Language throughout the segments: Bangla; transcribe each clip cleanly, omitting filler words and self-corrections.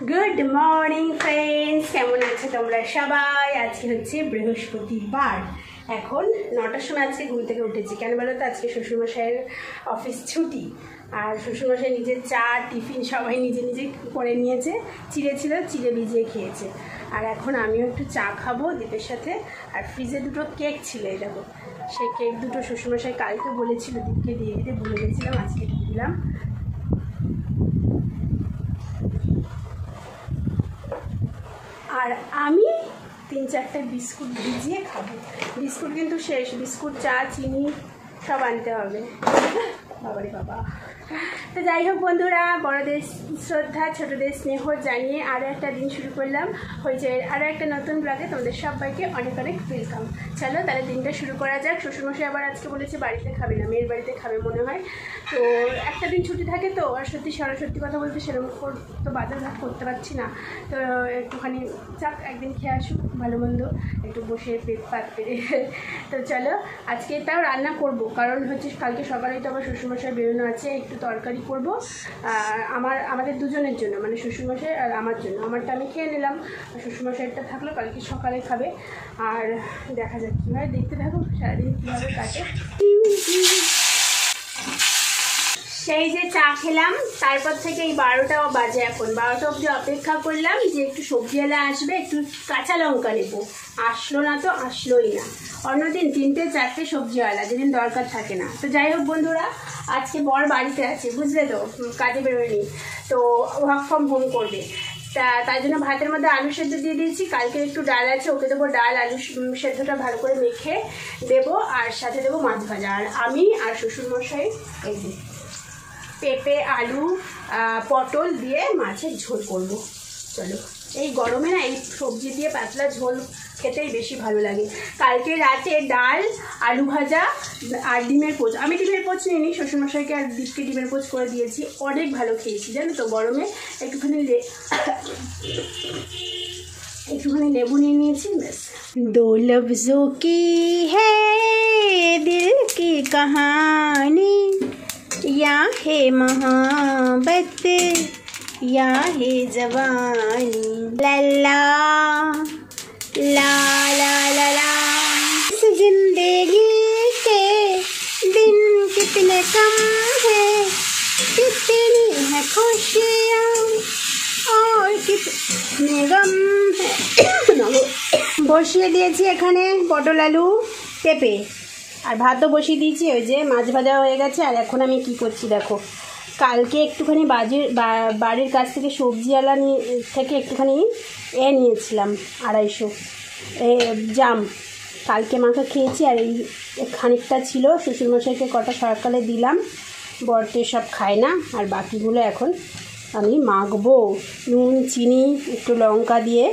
গুড মর্নিং ফ্রেন্ডস, কেমন আছে তোমরা সবাই? আজকে হচ্ছে বৃহস্পতিবার, এখন 9টার সময় আজকে ঘুম থেকে উঠেছি। কেন বলো তো, আজকে শ্বশুরমশাইয়ের অফিস ছুটি, আর শ্বশুরমশাই নিজের চা টিফিন সবাই নিজে নিজে করে নিয়েছে। চিড়ে ছিল, চিড়ে ভিজিয়ে খেয়েছে। আর এখন আমিও একটু চা খাবো দীপের সাথে। আর ফ্রিজে দুটো কেক ছিল, এই দেখো, সেই কেক দুটো শ্বশুরমশাই কালকে বলেছিল দীপকে দিয়ে দিতে, ভুলে গেছিলাম, আজকে দিয়ে দিলাম। আর আমি 3-4টে বিস্কুট ভিজিয়ে খাবো। বিস্কুট কিন্তু শেষ, বিস্কুট চা চিনি সব আনতে হবে। বাবারে বাবা। তো যাই হোক বন্ধুরা, বড়দের শ্রদ্ধা ছোটদের স্নেহ জানিয়ে আরও একটা দিন শুরু করলাম। হয়েছে আরও একটা নতুন ব্লগে তোমাদের সবাইকে অনেক অনেক ওয়েলকাম। চলো তাহলে দিনটা শুরু করা যাক। শ্বশুরমশাই আবার আজকে বলেছে বাড়িতে খাবে না, মেয়ের বাড়িতে খাবে মনে হয়। তো একটা দিন ছুটি থাকে তো, আর সত্যি কথা বলতে সেরকম তো বাজার ঘাট করতে পারছি না। তো একটুখানি যাক, একদিন খেয়ে আসুক ভালো মন্দ, একটু বসে পেট পাত পেরে। তো চলো আজকে তাও রান্না করব, কারণ হচ্ছে কালকে সকালেই তো আবার শ্বশুরমশাই বেরোনো আছে। একটু তরকারি করব আমাদের দুজনের জন্য, মানে শ্বশুরমশাই আর আমার জন্য। আমারটা আমি খেয়ে নিলাম, শ্বশুরমশাইটা থাকলো কালকে সকালে খাবে। আর দেখা যাক কী হয়, দেখতে থাকো সারাদিন কীভাবে কাটে। সেই যে চা খেলাম, তারপর থেকে এই 12টা বাজে, এখন 12টা অবধি অপেক্ষা করলাম যে একটু সবজিওয়ালা আসবে, একটু কাঁচা লঙ্কা নেবো। আসলো না তো আসলোই না। অন্যদিন 3-4টে সবজিওয়ালা, যেদিন দরকার থাকে না। তো যাই হোক বন্ধুরা, আজকে বর বাড়িতে আছে, বুঝলে তো, কাজে বেরোয়নি, তো ওয়ার্ক ফ্রম হোম করবে। তাই জন্য ভাতের মধ্যে আলু সেদ্ধ দিয়ে দিয়েছি। কালকে একটু ডাল আছে, ওকে দেবো ডাল, আলু সেদ্ধটা ভালো করে মেখে দেবো, আর সাথে দেবো মাছ ভাজা। আর আমি আর শ্বশুরমশাই এই যে পেঁপে আলু পটল দিয়ে মাছের ঝোল করব। চলো, এই গরমে না এই সবজি দিয়ে পাতলা ঝোল খেতেই বেশি ভালো লাগে। কালকে রাতে ডাল, আলু ভাজা আর ডিমের পোচ। আমি ডিমের পোচ নিইনি, শ্বশুরমশাইকে আর দীপকে ডিমের পোচ করে দিয়েছি। অনেক ভালো খেয়েছি জানো তো, গরমে একটুখানি লেবু নিয়ে নিয়েছি, ব্যাস। দো লফজো কি হ্যায় দিল কি কাহানি, या है मोहब्बत या है जवानी, ला ला ला ला ला ला। इस जिंदगी के दिन कितने कम है, कितनी है खुशियाँ और कितने गम है। বসিয়ে দিয়েছি এখানে পটল আলু পেঁপে, আর ভাতও বসিয়ে দিয়েছি। ওই যে মাছ ভাজা হয়ে গেছে। আর এখন আমি কি করছি দেখো, কালকে একটুখানি বাড়ির কাছ থেকে সবজিওয়ালা থেকে একটুখানি নিয়েছিলাম 250 জাম, কালকে মাকে খেয়েছি। আর এই খানিকটা ছিল, শ্বশুরমশাইকে কটা সকালে দিলাম, বরতে সব খায় না। আর বাকিগুলো এখন আমি মাখবো নুন চিনি একটু লঙ্কা দিয়ে।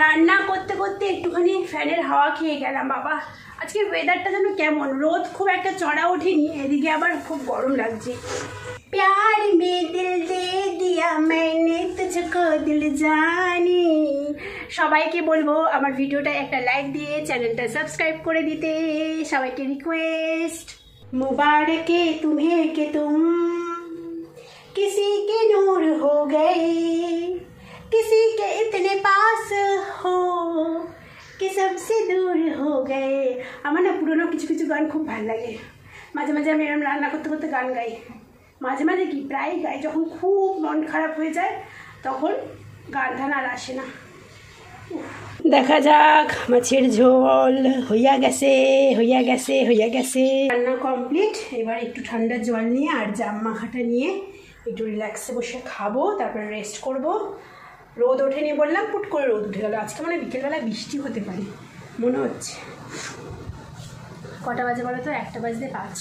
রান্না করতে করতে একটুখানি ফ্যানের হাওয়া খেয়ে গেলাম। বাবা, আজকে ওয়েদারটা যেন কেমন, রোদ খুব একটা চড়া ওঠেনি, এদিকে আবার খুব গরম লাগছে। প্যার মে দিল দে দিয়া मैंने तुझको दिल জানি। সবাইকে বলবো আমার ভিডিওটা একটা লাইক দিয়ে চ্যানেলটা সাবস্ক্রাইব করে দিতে, সবাইকে রিকোয়েস্ট। মুবারকে तुम्हें के तुम किसी के नूर हो गए, किसी के इतने पास हो कि सबसे दूर हो गए। আমার না পুরোনো কিছু কিছু গান খুব ভালো লাগে। মাঝে মাঝে আমি এরকম রান্না করতে করতে গান গাই, মাঝে মাঝে কি প্রায় গাই। যখন খুব মন খারাপ হয়ে যায় তখন গান ধান আর আসে না। দেখা যাক, মাছের ঝোল হইয়া গেছে হইয়া গেছে হইয়া গেছে, রান্না কমপ্লিট। এবার একটু ঠান্ডা জল নিয়ে আর জাম মাখাটা নিয়ে একটু রিল্যাক্সে বসে খাবো, তারপরে রেস্ট করব। রোদ ওঠেনি বললাম, পুট করে রোদ উঠে গেল। আজকে মানে বিকেলবেলা বৃষ্টি হতে পারে মনে হচ্ছে। কটা বাজে বলো তো? 1টা বাজতে 5।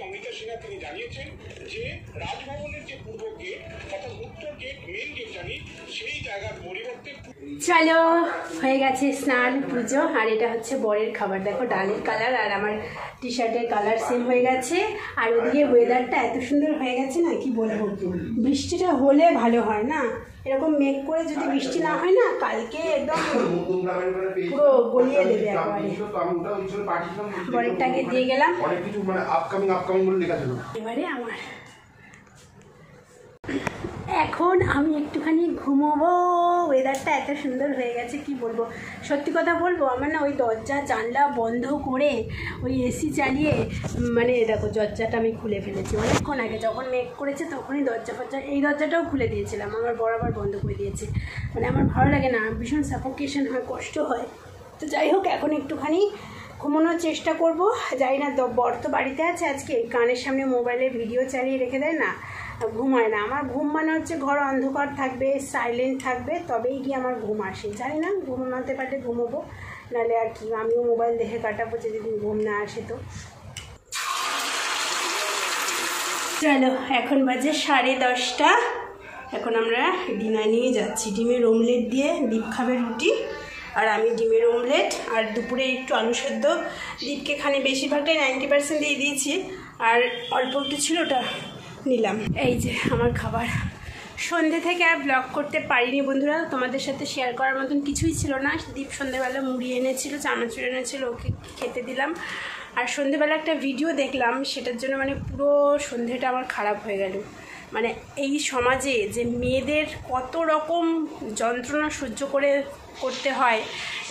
অমিতা সিনহা তিনি জানিয়েছেন যে রাজভবনের যে পূর্ব গেট অর্থাৎ উত্তর গেট মেন গেট জানি, সেই জায়গার পরিবর্তে। চলো, হয়ে গেছে স্নান পুজো। আর এটা হচ্ছে বরের খাবার। দেখো ডালের কালার আর আমার টি শার্টের কালার সেম হয়ে গেছে। আর ওদিকে ওয়েদারটা এত সুন্দর হয়ে গেছে না, কি বলবো। বৃষ্টিটা হলে ভালো হয় না, এরকম মেঘ করে যদি বৃষ্টি না হয় না, কালকে একদম পুরো গলিয়ে দেবে একেবারে। বরেরটাকে দিয়ে গেলাম, এবারে আমার। এখন আমি একটুখানি ঘুমোবো, ওয়েদারটা এত সুন্দর হয়ে গেছে কি বলবো। সত্যি কথা বলবো, আমার না ওই দরজা জানলা বন্ধ করে ওই এসি চালিয়ে মানে দেখো দরজাটা আমি খুলে ফেলেছি অনেকক্ষণ আগে, যখন মেঘ করেছে তখনই এই দরজাটাও খুলে দিয়েছিলাম, আমার বরাবর বন্ধ করে দিয়েছে। মানে আমার ভালো লাগে না, ভীষণ সাফোকেশন হয়, কষ্ট হয়। তো যাই হোক এখন একটুখানি ঘুমানোর চেষ্টা করব। যাই না বর তো বাড়িতে আছে আজকে, কানের সামনে মোবাইলে ভিডিও চালিয়ে রেখে দেয় না, ঘুমায় না। আমার ঘুম মানে হচ্ছে ঘর অন্ধকার থাকবে, সাইলেন্ট থাকবে, তবেই গিয়ে আমার ঘুম আসে। জানি না ঘুমাতে পারলে ঘুমোবো, নাহলে আর কি আমিও মোবাইল দেখে কাটাবো যদি ঘুম না আসে। তো চলো এখন বাজে 10:30, এখন আমরা ডিনার নিয়ে যাচ্ছি। ডিমের অমলেট দিয়ে দীপ খাবে রুটি, আর আমি ডিমের অমলেট, আর দুপুরে একটু আলু সেদ্ধ। দীপকে খানি বেশিরভাগটাই 90% দিয়ে দিয়েছি, আর অল্প একটু ছিল ওটা নিলাম। এই যে আমার খাবার। সন্ধ্যে থেকে আর ব্লগ করতে পারিনি বন্ধুরা, তোমাদের সাথে শেয়ার করার মতন কিছুই ছিল না। দীপ সন্ধ্যেবেলা মুড়ি এনেছিল, চানাচুর এনেছিল, ওকে খেতে দিলাম। আর সন্ধ্যেবেলা একটা ভিডিও দেখলাম, সেটার জন্য মানে পুরো সন্ধ্যেটা আমার খারাপ হয়ে গেল। মানে এই সমাজে যে মেয়েদের কত রকম যন্ত্রণা সহ্য করতে হয়,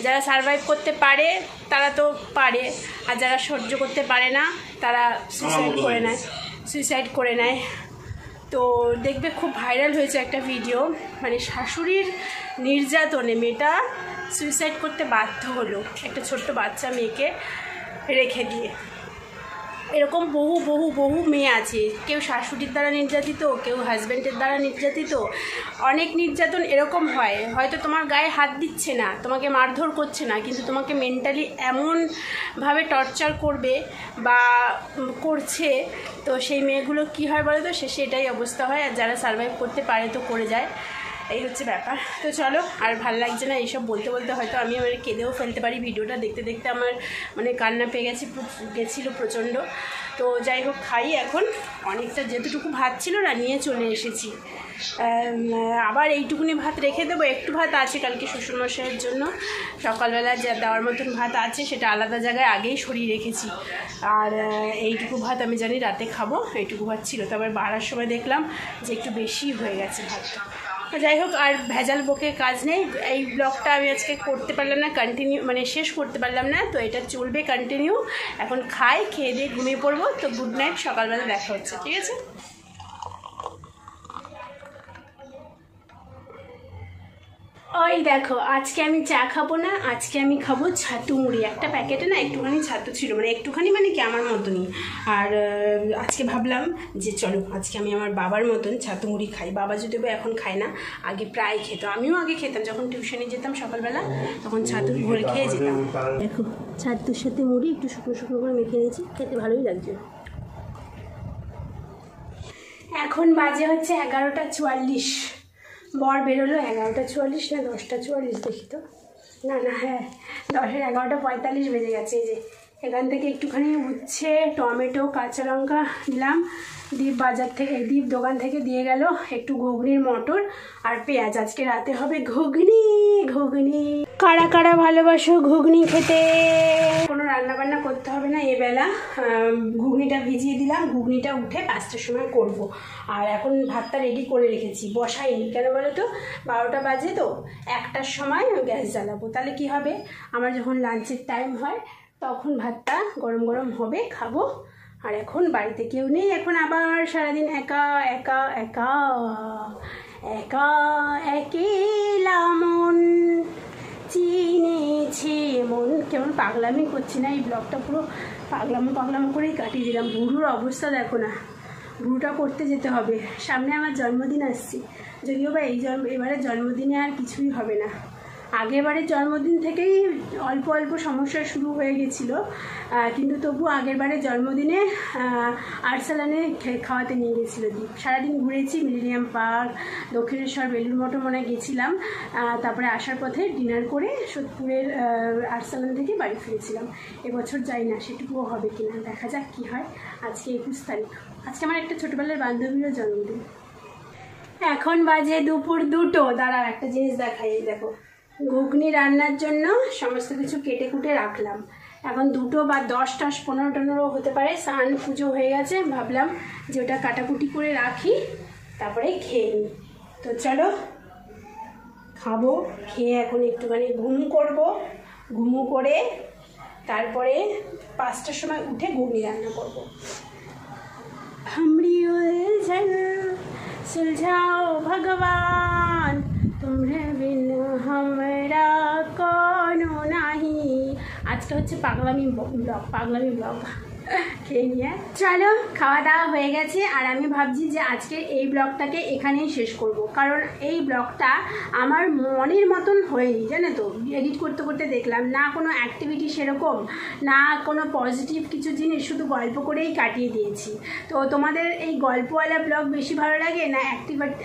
যারা সারভাইভ করতে পারে তারা তো পারে, আর যারা সহ্য করতে পারে না তারা সুইসাইড করে নেয়। তো দেখবে খুব ভাইরাল হয়েছে একটা ভিডিও, মানে শাশুড়ির নির্যাতনে মেয়েটা সুইসাইড করতে বাধ্য হলো, একটা ছোট্ট বাচ্চা মেয়েকে রেখে দিয়ে। এরকম বহু বহু বহু মেয়ে আছে, কেউ শাশুড়ির দ্বারা নির্যাতিত, কেউ হাজব্যান্ডের দ্বারা নির্যাতিত। অনেক নির্যাতন এরকম হয়, হয়তো তোমার গায়ে হাত দিচ্ছে না, তোমাকে মারধর করছে না, কিন্তু তোমাকে মেন্টালি এমনভাবে টর্চার করবে বা করছে। তো সেই মেয়েগুলো কি হয় বলো তো, শেষে এটাই অবস্থা হয়। আর যারা সারভাইভ করতে পারে তো করে যায়, এই হচ্ছে ব্যাপার। তো চলো, আর ভাল লাগছে না এইসব বলতে বলতে, হয়তো আমি আমার কেঁদেও ফেলতে পারি। ভিডিওটা দেখতে দেখতে আমার মানে কান্না পেয়ে গেছিলো প্রচণ্ড। তো যাই হোক খাই এখন, অনেকটা যেতটুকু ভাত ছিল না নিয়ে চলে এসেছি। আবার এইটুকুনি ভাত রেখে দেবো, একটু ভাত আছে কালকে শ্বশুরমশাইয়ের জন্য, সকালবেলা যা দেওয়ার মতন ভাত আছে সেটা আলাদা জায়গায় আগেই সরিয়ে রেখেছি। আর এইটুকু ভাত আমি জানি রাতে খাবো, এইটুকু ভাত ছিল। তবে বাড়ার সময় দেখলাম যে একটু বেশি হয়ে গেছে ভাতটা। যাই হোক, আর ভেজাল বকে কাজ নেই। এই ব্লগটা আমি আজকে করতে পারলাম না, মানে শেষ করতে পারলাম না, তো এটা চলবে কন্টিনিউ। এখন খেয়ে দিয়ে ঘুমিয়ে পড়বো। তো গুড নাইট, সকালবেলা দেখা হচ্ছে, ঠিক আছে? ওই দেখো, আজকে আমি চা খাবো না, আজকে আমি খাবো ছাতু মুড়ি। একটা প্যাকেটে না একটুখানি ছাতু ছিল, মানে একটুখানি মানে কি আমার মতনই। আর আজকে ভাবলাম যে চলো আজকে আমি আমার বাবার মতন ছাতু মুড়ি খাই। বাবা যদিও এখন খায় না, আগে প্রায় খেত, আমিও আগে খেতাম। যখন টিউশনে যেতাম সকালবেলা তখন ছাতু ভরে খেয়ে যেতাম। দেখো ছাতুর সাথে মুড়ি একটু শুকনো শুকনো করে মেখে নিয়েছি, খেতে ভালোই লাগছে। এখন বাজে হচ্ছে 11:44। বর বেরোলো 11:44 না 10:44 দেখি তো, না হ্যাঁ 11:45 বেজে গেছে। এই যে এখান থেকে একটুখানি উচ্ছে, টমেটো, কাঁচা লঙ্কা নিলাম। দীপ দোকান থেকে দিয়ে গেল একটু ঘুগনির মটর আর পেঁয়াজ। আজকে রাতে হবে ঘুগনি। কারা কারা ভালোবাসো ঘুগনি খেতে? কোনো রান্নাবান্না করতে হবে না এবেলা, ঘুগনিটা ভিজিয়ে দিলাম, ঘুগনিটা উঠে 5টার সময় করব। আর এখন ভাতটা রেডি করে রেখেছি, বসাইনি। কেন বলো তো, 12টা বাজে, তো 1টার সময় গ্যাস জ্বালাবো। তাহলে কি হবে, আমার যখন লাঞ্চের টাইম হয় তখন ভাতটা গরম গরম হবে, খাবো। আর এখন বাড়িতে কেউ নেই, এখন আবার সারাদিন একা একা একা একা একেলা মন চিনেছে মন। কেমন পাগলামি করছি না, এই ব্লগটা পুরো পাগলামো করেই কাটিয়ে দিলাম। বুড়োর অবস্থা দেখো না, বুড়োটা করতে যেতে হবে। সামনে আমার জন্মদিন আসছে, যদিও বা এবারের জন্মদিনে আর কিছুই হবে না। আগেরবারের জন্মদিন থেকেই অল্প অল্প সমস্যা শুরু হয়ে গেছিলো, কিন্তু তবু আগেরবারের জন্মদিনে আর্সালানে খাওয়াতে নিয়ে গেছিলো দীপ। সারাদিন ঘুরেছি, মিলেনিয়াম পার্ক, দক্ষিণেশ্বর, বেলুড় মঠ মনে গেছিলাম। তারপরে আসার পথে ডিনার করে সোদপুরের আর্সালান থেকে বাড়ি ফিরেছিলাম। এবছর যাই না, সেটুকুও হবে কিনা দেখা যাক কি হয়। আজকে 21 তারিখ, আজকে আমার একটা ছোটোবেলার বান্ধবীরও জন্মদিন। এখন বাজে দুপুর 2টো। দাঁড়াও একটা জিনিস দেখাই, দেখো ঘুগনি রান্নার জন্য সমস্ত কিছু কেটে কুটে রাখলাম। এখন 2টো বা 10টা 15 হতে পারে। স্নান পুজো হয়ে গেছে, ভাবলাম যে ওটা কাটাকুটি করে রাখি, তারপরে খেয়ে নিই। তো চলো খাবো, খেয়ে এখন একটুখানি ঘুম করব, ঘুমু করে তারপরে 5টার সময় উঠে ঘুগনি রান্না করব। हमरी उलझन सुलझाओ भगवान, तुम्हें बिन हमरा कोनो नहीं। আজকে হচ্ছে পাগলামি ব্লগ খেয়ে নিয়ে। চলো, খাওয়া দাওয়া হয়ে গেছে, আর আমি ভাবছি যে আজকে এই ব্লগটাকে এখানেই শেষ করব, কারণ এই ব্লগটা আমার মনের মতন হয়নি, জানো তো। এডিট করতে করতে দেখলাম না কোনো অ্যাক্টিভিটি সেরকম, না কোনো পজিটিভ কিছু জিনিস, শুধু গল্প করেই কাটিয়ে দিয়েছি। তো তোমাদের এই গল্পওয়ালা ব্লগ বেশি ভালো লাগে না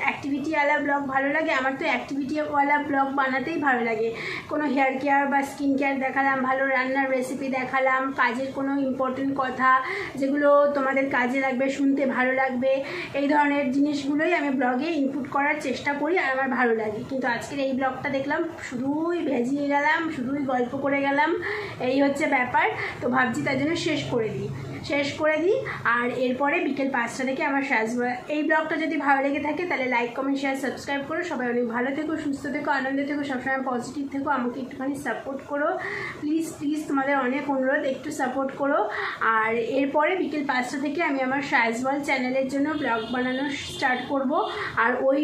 অ্যাক্টিভিটিওয়ালা ব্লগ ভালো লাগে? আমার তো অ্যাক্টিভিটিওয়ালা ব্লগ বানাতেই ভালো লাগে। কোনো হেয়ার কেয়ার বা স্কিন কেয়ার দেখালাম, ভালো রান্নার রেসিপি দেখালাম, কাজের কোনো ইম্পর্টেন্ট কথা যেগুলো তোমাদের কাজে লাগবে, শুনতে ভালো লাগবে, এই ধরনের জিনিসগুলোই আমি ব্লগে ইনপুট করার চেষ্টা করি, আর আমার ভালো লাগে। কিন্তু আজকের এই ব্লগটা দেখলাম শুধুই ভেজিয়ে গেলাম, শুধুই গল্প করে গেলাম, এই হচ্ছে ব্যাপার। তো ভাবছি তার জন্য শেষ করে দিই। আর এরপরে বিকেল 5টা থেকে আমার সাজবা। এই ব্লগটা যদি ভালো লেগে থাকে তাহলে লাইক, কমেন্ট, শেয়ার, সাবস্ক্রাইব করো। সবাই অনেক ভালো থেকো, সুস্থ থেকো, আনন্দে থেকো, সবসময় পজিটিভ থেকো, আমাকে একটুখানি সাপোর্ট করো প্লিজ প্লিজ, তোমাদের অনেক অনুরোধ, একটু সাপোর্ট করো। আর এরপরে বিকেল 5টা থেকে আমি আমার সাজওয়াল চ্যানেলের জন্য ব্লগ বানানো স্টার্ট করব। আর ওই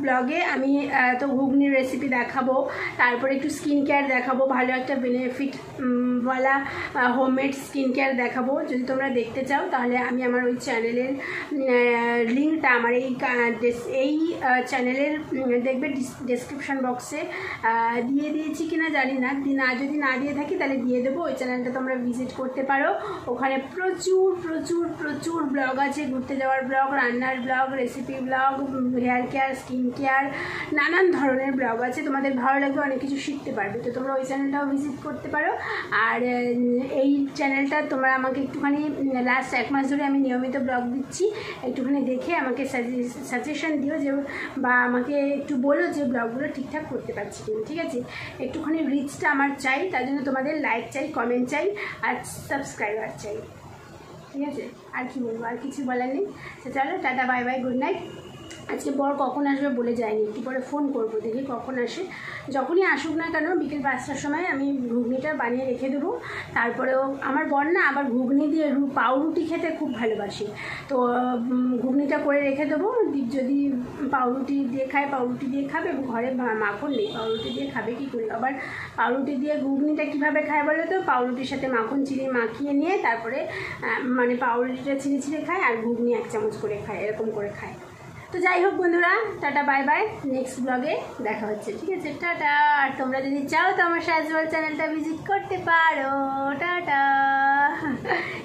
ব্লগে আমি তো ঘুগনির রেসিপি দেখাবো, তারপরে একটু স্কিন কেয়ার দেখাবো, ভালো একটা বেনিফিট ওয়ালা হোমমেড স্কিন কেয়ার দেখাবো। যদি তোমরা দেখতে চাও তাহলে আমি আমার ওই চ্যানেলের লিঙ্কটা আমার এই চ্যানেলের দেখবে ডেসক্রিপশন বক্সে দিয়ে দিয়েছি কিনা জানি না, যদি না দিয়ে থাকি তাহলে দিয়ে দেবো। ওই চ্যানেলটা তোমরা ভিজিট করতে পারো, ওখানে প্রচুর প্রচুর প্রচুর ব্লগ আছে, ঘুরতে যাওয়ার ব্লগ, রান্নার blog, recipe blog, hair care, skin care, নানান ধরনের ব্লগ আছে। তোমাদের ভালো লাগবে, অনেক কিছু শিখতে পারবে। তো তোমরা ওই চ্যানেলটাও ভিজিট করতে পারো। আর এই চ্যানেলটা তোমরা আমাকে একটুখানি, লাস্ট 1 মাস ধরে আমি নিয়মিত ব্লগ দিচ্ছি, একটুখানি দেখে আমাকে সাজেশন দিও, যে বা আমাকে একটু বলো যে ব্লগগুলো ঠিকঠাক করতে পারছি কিনা, ঠিক আছে? একটুখানি রিচটা আমার চাই, তার জন্য তোমাদের লাইক চাই, কমেন্ট চাই, আর সাবস্ক্রাইবার চাই, ঠিক আছে? আর কি বলবো, আর কিছু বলার নেই। তো চলো, tata, bye bye, good night. আজকে বর কখন আসবে বলে যায়নি, একটু পরে ফোন করবো, দেখি কখন আসে। যখনই আসুক না কেন বিকেল 5টার সময় আমি ঘুগনিটা বানিয়ে রেখে দেবো। তারপরেও আমার বর না আবার ঘুগনি দিয়ে পাউরুটি খেতে খুব ভালোবাসে, তো ঘুগনিটা করে রেখে দেবো। যদি পাউরুটি দিয়ে খায় পাউরুটি দিয়ে খাবে, ঘরে মাখন নেই, পাউরুটি দিয়ে খাবে কী করে? আবার পাউরুটি দিয়ে ঘুগনিটা কীভাবে খায় বলো তো? পাউরুটির সাথে মাখন চিনি মাখিয়ে নিয়ে তারপরে মানে পাউরুটিটা ছিঁড়ে খায়, আর ঘুগনি 1 চামচ করে খায়, এরকম করে খায়। তো যাই হোক বন্ধুরা, টাটা, বাই বাই, নেক্সট ব্লগে দেখা হচ্ছে, ঠিক আছে? টাটা। আর তোমরা যদি চাও তো আমার সাজওয়াল চ্যানেলটা ভিজিট করতে পারো। টাটা।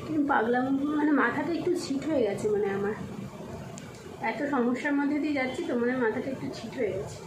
কিন্তু পাগলাম, মানে মাথাটা একটু ছিট হয়ে গেছে, মানে আমার এত সমস্যার মধ্যে দিয়ে যাচ্ছি তো, মানে মাথাটা একটু ছিট হয়ে গেছে।